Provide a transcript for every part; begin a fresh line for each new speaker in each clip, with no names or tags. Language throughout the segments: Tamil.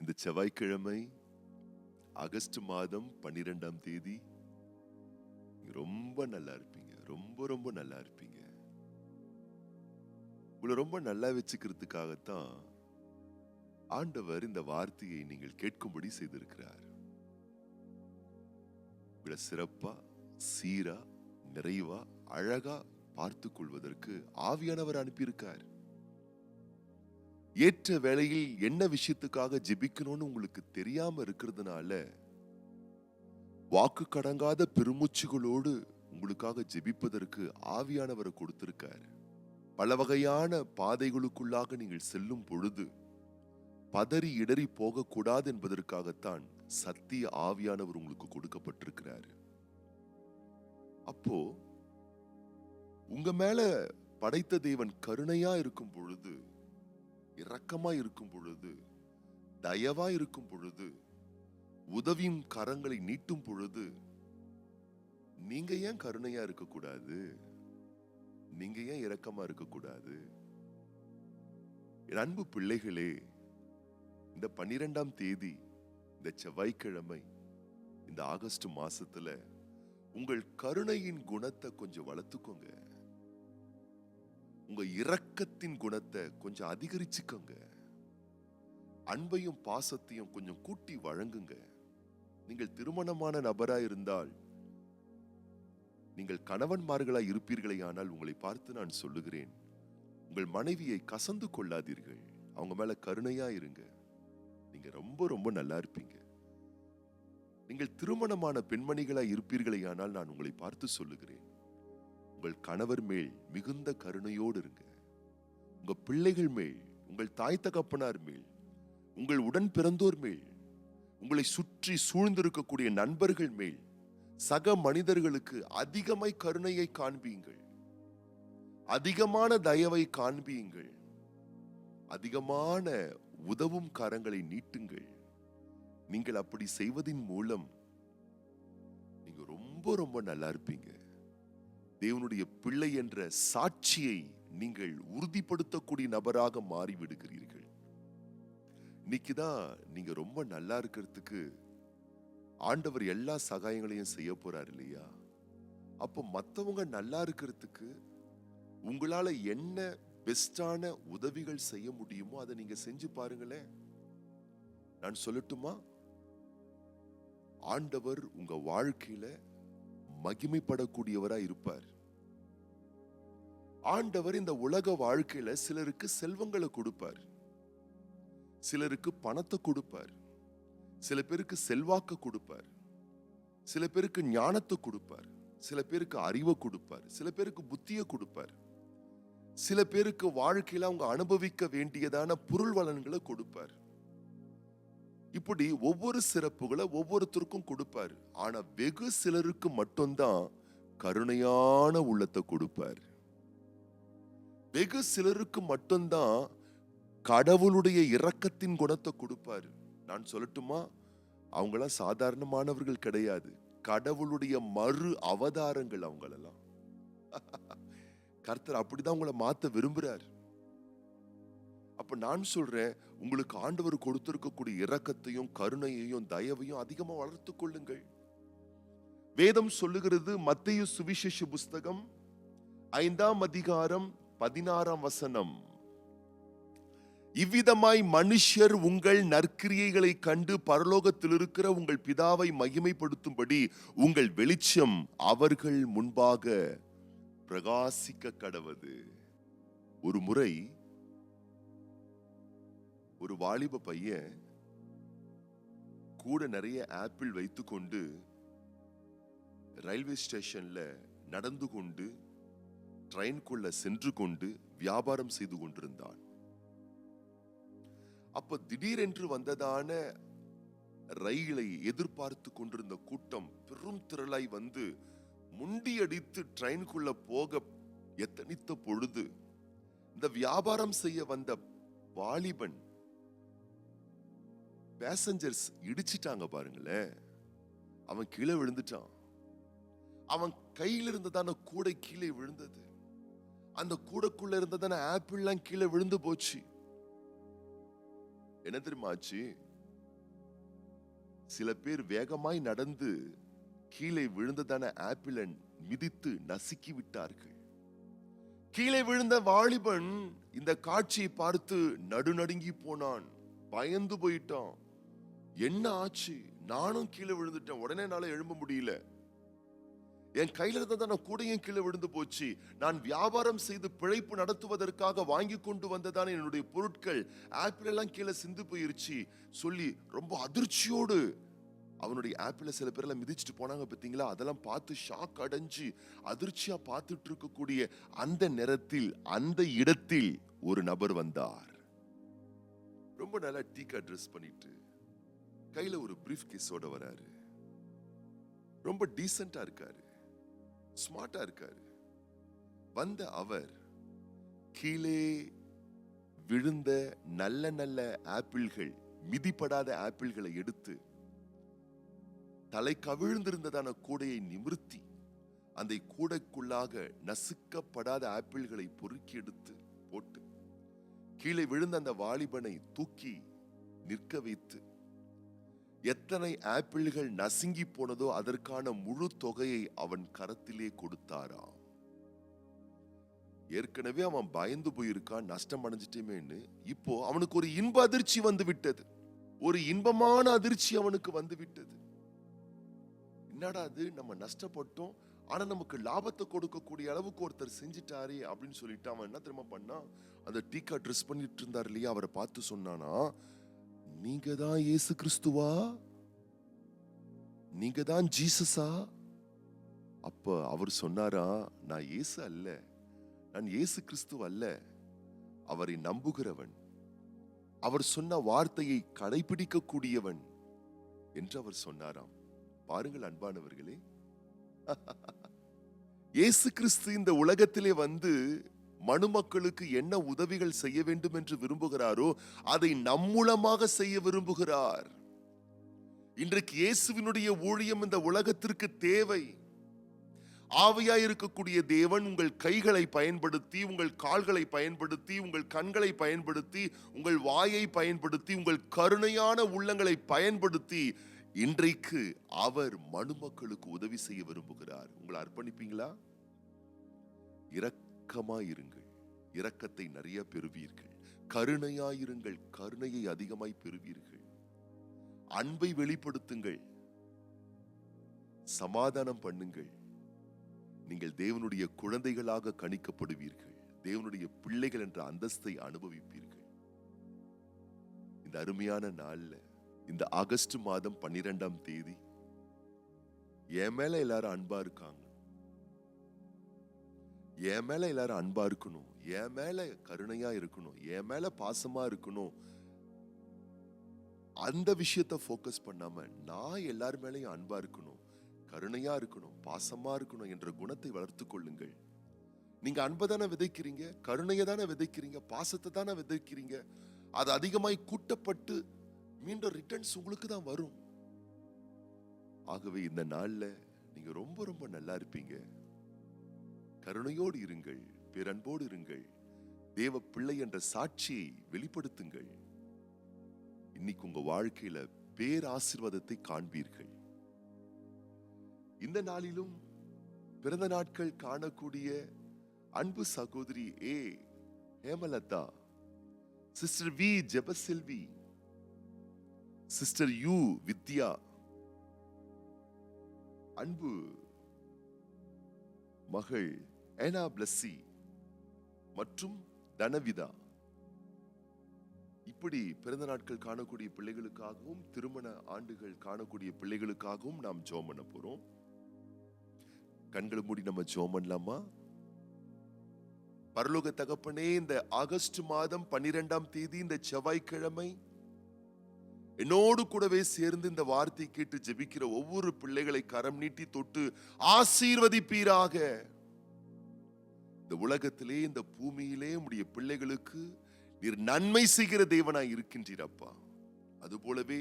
இந்த செவ்வாய்க்கிழமை ஆகஸ்ட் மாதம் 12ஆம் தேதி ரொம்ப நல்லா இருப்பீங்க. ரொம்ப ரொம்ப நல்லா இருப்பீங்க. உங்களை ரொம்ப நல்லா வச்சுக்கிறதுக்காகத்தான் ஆண்டவர் இந்த வார்த்தையை நீங்கள் கேட்கும்படி செய்திருக்கிறார். உங்களை சிறப்பா, சீரா, நிறைவா, அழகா பார்த்துக் கொள்வதற்கு ஆவியானவர் அனுப்பியிருக்கார். ஏற்ற வேளையில் என்ன விஷயத்துக்காக ஜெபிக்கணும்னு உங்களுக்கு தெரியாம இருக்கிறதுனால வாக்கு கடங்காத பெருமூச்சுகளோடு உங்களுக்காக ஜெபிப்பதற்கு ஆவியானவரை கொடுத்திருக்கார். பல வகையான பாதைகளுக்குள்ளாக நீங்கள் செல்லும் பொழுது பதறி இடறி போகக்கூடாது என்பதற்காகத்தான் சத்திய ஆவியானவர் உங்களுக்கு கொடுக்கப்பட்டிருக்கிறார். அப்போ உங்க மேல படைத்த தேவன் கருணையா இருக்கும் பொழுது, இரக்கமா இருக்கும் பொழுது, தயவா இருக்கும் பொழுது, உதவியும் கரங்களை நீட்டும் பொழுது நீங்க ஏன் கருணையா இருக்கக்கூடாது? நீங்க ஏன் இரக்கமா இருக்கக்கூடாது? என் அன்பு பிள்ளைகளே, இந்த 12ஆம் தேதி, இந்த செவ்வாய்க்கிழமை, இந்த ஆகஸ்ட் மாசத்துல உங்கள் கருணையின் குணத்தை கொஞ்சம் வளர்த்துக்கோங்க. உங்க இரக்கத்தின் குணத்தை கொஞ்சம் அதிகரிச்சுக்கோங்க. அன்பையும் பாசத்தையும் கொஞ்சம் கூட்டி வழங்குங்க. நீங்கள் திருமணமான நபரா இருந்தால், நீங்கள் கணவன்மார்களாய் இருப்பீர்களே ஆனால் உங்களை பார்த்து நான் சொல்லுகிறேன், உங்கள் மனைவியை கசந்து கொள்ளாதீர்கள். அவங்க மேல கருணையா இருங்க. நீங்க ரொம்ப ரொம்ப நல்லா இருப்பீங்க. நீங்கள் திருமணமான பெண்மணிகளாய் இருப்பீர்களே ஆனால் நான் உங்களை பார்த்து சொல்லுகிறேன், உங்கள் கணவர் மேல் மிகுந்த கருணையோடு இருங்க. உங்க பிள்ளைகள் மேல், உங்கள் தாய் தகப்பனார் மேல், உங்கள் உடன் பிறந்தோர் மேல், உங்களை சுற்றி சூழ்ந்திருக்கக்கூடிய நண்பர்கள் மேல், சக மனிதர்களுக்கு அதிகமாய் கருணையை காண்பியுங்கள். அதிகமான தயவை காண்பியுங்கள். அதிகமான உதவும் கரங்களை நீட்டுங்கள். நீங்கள் அப்படி செய்வதின் மூலம் நீங்க ரொம்ப ரொம்ப நல்லா இருப்பீங்க. தேவனுடைய பிள்ளை என்ற சாட்சியை நீங்கள் உறுதிப்படுத்தக்கூடிய நபராக மாறிவிடுகிறீர்கள். இன்னைக்குதான் நீங்க ரொம்ப நல்லா இருக்கிறதுக்கு ஆண்டவர் எல்லா சகாயங்களையும் செய்ய போறார் இல்லையா? அப்போ மத்தவங்க நல்லா இருக்கிறதுக்கு உங்களால என்ன பெஸ்டான உதவிகள் செய்ய முடியுமோ அதை நீங்க செஞ்சு பாருங்களேன். நான் சொல்லட்டுமா? ஆண்டவர் உங்க வாழ்க்கையில மகிமைப்படக்கூடியவரா இருப்பார். ஆண்டவர் இந்த உலக வாழ்க்கையில சிலருக்கு செல்வங்களை கொடுப்பார், சிலருக்கு பணத்தை கொடுப்பார், சில பேருக்கு செல்வாக்க கொடுப்பார், சில பேருக்கு ஞானத்தை கொடுப்பார், சில பேருக்கு அறிவை கொடுப்பார், சில பேருக்கு புத்தியை கொடுப்பார், சில பேருக்கு வாழ்க்கையில அவங்க அனுபவிக்க வேண்டியதான பொருள் வளன்களை கொடுப்பார். இப்படி ஒவ்வொரு சிறப்புகளை ஒவ்வொருத்தருக்கும் கொடுப்பார். ஆனா வெகு சிலருக்கு மட்டும்தான் கருணையான உள்ளத்தை கொடுப்பார். வெகு சிலருக்கு மட்டும்தான் கடவுளுடைய இரக்கத்தின் குணத்தை கொடுப்பார். நான் சொல்லட்டுமா? அவங்களாம் சாதாரணமானவர்கள் கிடையாது. கடவுளுடைய மறு அவதாரங்கள் அவங்களெல்லாம். கர்த்தர் அப்படிதான் உங்களை மாத்த விரும்புறார். அப்ப நான் சொல்றேன், உங்களுக்கு ஆண்டவர் கொடுத்திருக்கக்கூடிய இரக்கத்தையும் கருணையையும் தயவையும் அதிகமா வளர்த்துக் கொள்ளுங்கள். வேதம் சொல்லுகிறது, மத்தேயு சுவிசேஷ புஸ்தகம் 5ஆம் அதிகாரம் 16ஆம் வசனம், இவ்விதமாய் மனுஷர் உங்கள் நற்கிரியைகளை கண்டு பரலோகத்தில் இருக்கிற உங்கள் பிதாவை மகிமைப்படுத்தும்படி உங்கள் வெளிச்சம் அவர்கள் முன்பாக பிரகாசிக்க கடவது. ஒரு முறை ஒரு வாலிப பையன் கூட நிறைய ஆப்பிள் வைத்துக்கொண்டு ரயில்வே ஸ்டேஷன்ல நடந்து கொண்டு ட்ரெயின்குள்ள சென்று கொண்டு வியாபாரம் செய்து கொண்டிருந்தான். அப்ப திடீரென்று வந்ததான ரயிலை எதிர்பார்த்து கொண்டிருந்த கூட்டம் பெரும் திரளாய் வந்து முண்டியடித்து ட்ரெயின்குள்ள போக எத்தனித்த பொழுது இந்த வியாபாரம் செய்ய வந்த வாலிபன் பேசஞ்சர்ஸ் இடிச்சிட்டாங்க பாருங்களேன். அவன் கீழே விழுந்துட்டான். அவன் கையில் இருந்ததான கூடை கீழே விழுந்தது. அந்த கூடைக்குள்ள இருந்ததான ஆப்பிள்லாம் கீழே விழுந்து போச்சு. என்ன தெரியுமா ஆச்சு? சில பேர் வேகமாய் நடந்து கீழே விழுந்ததான ஆப்பிளை மிதித்து நசுக்கி விட்டார்கள். கீழே விழுந்த வாலிபன் இந்த காட்சியை பார்த்து நடுநடுங்கி போனான், பயந்து போயிட்டான். என்ன ஆச்சு? நானும் கீழே விழுந்துட்டேன், உடனே என்னால எழும்ப முடியல. என் கையில இருந்ததான கூடையும் கீழே விழுந்து போச்சு. நான் வியாபாரம் செய்து பிழைப்பு நடத்துவதற்காக வாங்கி கொண்டு வந்ததான என்னுடைய பொருட்கள் ஆப்பிள் எல்லாம் கீழே சிந்து போயிருச்சு சொல்லி ரொம்ப அதிர்ச்சியோடு அவனுடைய ஆப்பிளை சில பேர்லாம் மிதிச்சுட்டு போனாங்க பார்த்தீங்களா? அதெல்லாம் பார்த்து ஷாக் அடைஞ்சு அதிர்ச்சியா பார்த்துட்டு இருக்கக்கூடிய அந்த நேரத்தில் அந்த இடத்தில் ஒரு நபர் வந்தார். ரொம்ப நல்லா டீக்கா ட்ரெஸ் பண்ணிட்டு கையில ஒரு பிரீஃப் கேஸோட வராரு. ரொம்ப டீசென்டா இருக்காரு, ஸ்மார்ட்டா இருக்காரு. வந்த அவர் கீழே விழுந்த நல்ல நல்ல ஆப்பிள்கள், மிதிப்படாத ஆப்பிள்களை எடுத்து தலை கவிழ்ந்திருந்ததான கூடையை நிமிர்த்தி அந்த கூடைக்குள்ளாக நசுக்கப்படாத ஆப்பிள்களை பொறுக்கி எடுத்து போட்டு கீழே விழுந்த அந்த வாலிபனை தூக்கி நிற்க வைத்து எத்தனை ஆப்பிள்கள் நசுங்கி போனதோ அதற்கான முழு தொகையை அவன் கரத்திலே கொடுத்தாராம். ஏற்கனவே அவன் பயந்து போயிருக்கான், நஷ்டம் அடைஞ்சிட்டேமேன்னு. இப்போ அவனுக்கு ஒரு இன்ப அதிர்ச்சி வந்து விட்டது, ஒரு இன்பமான அதிர்ச்சி அவனுக்கு வந்து விட்டது. என்னடா அது, நம்ம நஷ்டப்பட்டோம், ஆனா நமக்கு லாபத்தை கொடுக்கக்கூடிய அளவுக்கு ஒருத்தர் செஞ்சிட்டாரே அப்படின்னு சொல்லிட்டு அவன் என்ன தெரியுமா பண்ணா, அந்த டீக்கா ட்ரெஸ் பண்ணிட்டு இருந்தார் இல்லையா, அவரை பார்த்து சொன்னானா, நீங்க தான் இயேசு கிறிஸ்துவா? நீங்க தான் ஜீசஸா? அப்ப அவர் சொன்னாரா, நான் இயேசு அல்ல, நான் இயேசு கிறிஸ்து அல்ல, அவரை நம்புகிறவன், அவர் சொன்ன வார்த்தையை கடைபிடிக்க கூடியவன் என்று அவர் சொன்னாராம். பாருங்கள் அன்பானவர்களே, இயேசு கிறிஸ்து இந்த உலகத்திலே வந்து மனுமக்களுக்கு என்ன உதவிகள் செய்ய வேண்டும் என்று விரும்புகிறாரோ அதை நம் மூலமாக செய்ய விரும்புகிறார். இன்றைக்கு இயேசுவினுடைய ஊழியம் இந்த உலகத்திற்கு தேவை. ஆவியாய் இருக்கக்கூடிய தேவன் உங்கள் கைகளை பயன்படுத்தி, உங்கள் கால்களை பயன்படுத்தி, உங்கள் கண்களை பயன்படுத்தி, உங்கள் வாயை பயன்படுத்தி, உங்கள் கருணையான உள்ளங்களை பயன்படுத்தி இன்றைக்கு அவர் மனுமக்களுக்கு உதவி செய்ய விரும்புகிறார். உங்களை அர்ப்பணிப்பீங்களா? இரக்கமாயிருங்கள், இரக்கத்தை நிறைய பெறுவீர்கள். கருணையாயிருங்கள், கருணையை அதிகமாய் பெறுவீர்கள். அன்பை வெளிப்படுத்துங்கள், சமாதானம் பண்ணுங்கள். நீங்கள் தேவனுடைய குழந்தைகளாக கணிக்கப்படுவீர்கள், தேவனுடைய பிள்ளைகள் என்ற அந்தஸ்தை அனுபவிப்பீர்கள். இந்த அருமையான நாள்ல, இந்த ஆகஸ்ட் மாதம் 12ஆம் தேதி, என் மேல எல்லாரும் அன்பா இருக்காங்க, என் மேல எல்லாரும் அன்பா இருக்கணும், என் மேல கருணையா இருக்கணும், என் மேல பாசமா இருக்கணும், அந்த விஷயத்தை போக்கஸ் பண்ணாம நான் எல்லார் மேலையும் அன்பா இருக்கணும், கருணையா இருக்கணும், பாசமா இருக்கணும் என்ற குணத்தை வளர்த்துக் கொள்ளுங்கள். நீங்க அன்பை தானே விதைக்கிறீங்க, கருணையை தானே விதைக்கிறீங்க, பாசத்தை தானே விதைக்கிறீங்க. அது அதிகமாய் கூட்டப்பட்டு மீண்டும் ரிட்டர்ன்ஸ் உங்களுக்கு தான் வரும். ஆகவே இந்த நாள்ல நீங்க ரொம்ப ரொம்ப நல்லா இருப்பீங்க. கருணையோடு இருங்கள், பேரன்போடு இருங்கள், தேவ பிள்ளை என்ற சாட்சியை வெளிப்படுத்துங்கள். இன்னைக்கு உங்க வாழ்க்கையில பேராசீர்வாதத்தை காண்பீர்கள். இந்த நாளிலும் பிறந்த நாட்கள் காணக்கூடிய அன்பு சகோதரி A Hemalatha, sister V Jebaselvi, sister U Vidya, அன்பு மகள் ஏனா பிளஸ்ஸி மற்றும் தனவிதா, இப்படி பிறந்த நாட்கள் காணக்கூடிய பிள்ளைகளுக்காகவும் திருமண ஆண்டுகள் காணக்கூடிய பிள்ளைகளுக்காகவும் நாம் ஜெபம் பண்ண போறோம். கண்களை மூடி நம்ம ஜெபம் பண்ணலாமா? பரலோக தகப்பனே, இந்த ஆகஸ்ட் மாதம் 12ஆம் தேதி இந்த செவ்வாய்க்கிழமை என்னோடு கூடவே சேர்ந்து இந்த வார்த்தை கேட்டு ஜெபிக்கிற ஒவ்வொரு பிள்ளைகளை கரம் நீட்டி தொட்டு ஆசீர்வதிப்பீராக. இந்த உலகத்திலே, இந்த பூமியிலே உம்முடைய பிள்ளைகளுக்கு நீர் நன்மை செய்கிற தேவனாய் இருக்கின்றீரப்பா. அதுபோலவே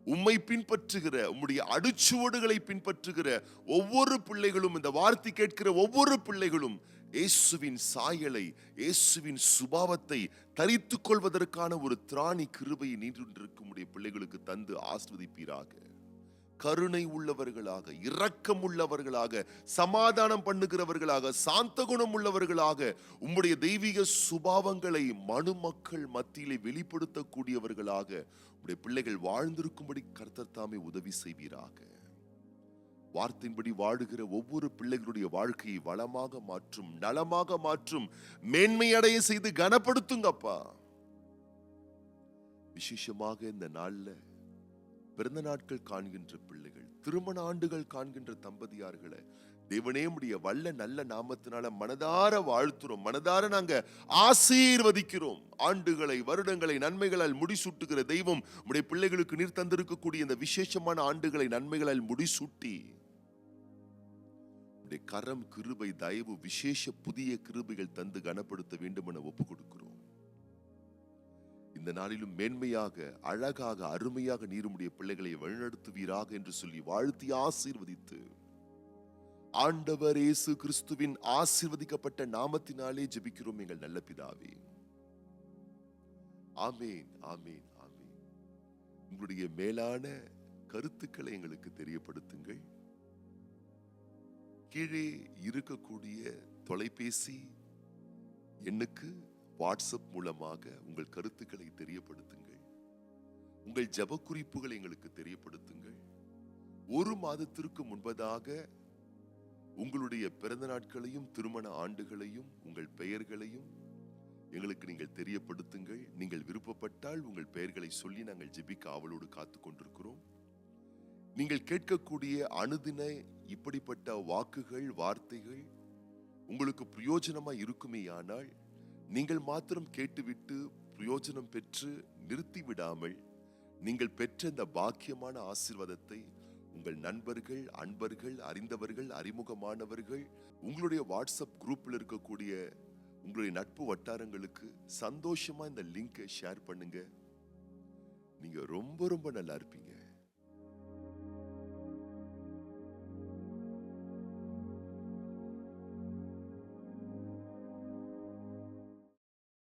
உம்மை பின்பற்றுகிற, உம்முடைய அடிச்சுவடுகளை பின்பற்றுகிற ஒவ்வொரு பிள்ளைகளும், இந்த வார்த்தை கேட்கிற ஒவ்வொரு பிள்ளைகளும் இயேசுவின் சாயலை, இயேசுவின் சுபாவத்தை தரித்துக் கொள்வதற்கான ஒரு திராணி கிருபையை நீண்டிருக்கும் உடைய பிள்ளைகளுக்கு தந்து ஆசீர்வதிப்பீராக. கருணை உள்ளவர்களாக, இரக்கம் உள்ளவர்களாக, சமாதானம் பண்ணுகிறவர்களாக, சாந்த குணம் உள்ளவர்களாக, உம்முடைய தெய்வீக சுபாவங்களை மனுமக்கள் மத்தியிலே வெளிப்படுத்தக்கூடியவர்களாக உம்முடைய பிள்ளைகள் வாழ்ந்திருக்கும்படி கர்த்தர் தாமே உதவி செய்வீராக. வார்த்தையின்படி வாழுகிற ஒவ்வொரு பிள்ளைகளுடைய வாழ்க்கையை வளமாக மாற்றும், நலமாக மாற்றும், மேன்மையடைய செய்து கனப்படுத்துங்கப்பா. விசேஷமாக இந்த நாள்ல பிறந்த நாட்கள் காண்கின்ற பிள்ளைகள், திருமண ஆண்டுகள் காண்கின்ற தம்பதியார்களை தேவனே உம்முடைய வல்ல நல்ல நாமத்தினால மனதார வாழ்த்துறோம், மனதார நாங்க ஆசீர்வதிக்கிறோம். ஆண்டுகளை, வருடங்களை நன்மைகளால் முடிசூட்டுகிற தெய்வம் உம்முடைய பிள்ளைகளுக்கு நீர் தந்திருக்கக்கூடிய இந்த விசேஷமான ஆண்டுகளை நன்மைகளால் முடிசூட்டி உம்முடைய கரம், கிருபை, தயவு, விசேஷ புதிய கிருபைகள் தந்து கனப்படுத்த வேண்டும் என ஒப்புக் கொடுக்கிறோம். இந்த நாளிலும் மேன்மையாக, அழகாக, அருமையாக நீர் உம்முடைய பிள்ளைகளை வழிநடத்துவீராக என்று சொல்லி வாழ்த்தி ஆசீர்வதித்து ஆண்டவர் இயேசு கிறிஸ்துவின் ஆசீர்வதிக்கப்பட்ட நாமத்தினாலே ஜெபிக்கிறோம் எங்கள் நல்ல பிதாவே. ஆமேன், ஆமேன், ஆமேன். உங்களுடைய மேலான கருத்துக்களை எங்களுக்கு தெரியப்படுத்துங்கள். கீழே இருக்கக்கூடிய தொலைபேசி எண்ணுக்கு வாட்ஸ்அப் மூலமாக உங்கள் கருத்துக்களை தெரியப்படுத்துங்கள். உங்கள் ஜெப குறிப்புகளை எங்களுக்கு தெரியப்படுத்துங்கள். ஒரு மாதத்திற்கு முன்பதாக உங்களுடைய பிறந்த நாட்களையும் திருமண ஆண்டுகளையும் உங்கள் பெயர்களையும் எங்களுக்கு நீங்கள் தெரியப்படுத்துங்கள். நீங்கள் விருப்பப்பட்டால் உங்கள் பெயர்களை சொல்லி நாங்கள் ஜெபிக்க ஆவலோடு காத்துக் கொண்டிருக்கிறோம். நீங்கள் கேட்கக்கூடிய அனுதின இப்படிப்பட்ட வாக்குகள், வார்த்தைகள் உங்களுக்கு பிரயோஜனமா இருக்குமேயானால் நீங்கள் மாத்திரம் கேட்டுவிட்டு பிரயோஜனம் பெற்று நிறுத்திவிடாமல் நீங்கள் பெற்ற இந்த பாக்கியமான ஆசீர்வாதத்தை உங்கள் நண்பர்கள், அன்பர்கள், அறிந்தவர்கள், அறிமுகமானவர்கள், உங்களுடைய வாட்ஸ்அப் குரூப்பில் இருக்கக்கூடிய உங்களுடைய நட்பு வட்டாரங்களுக்கு சந்தோஷமா இந்த லிங்கை ஷேர் பண்ணுங்க. நீங்க ரொம்ப ரொம்ப நல்லா இருப்பீங்க.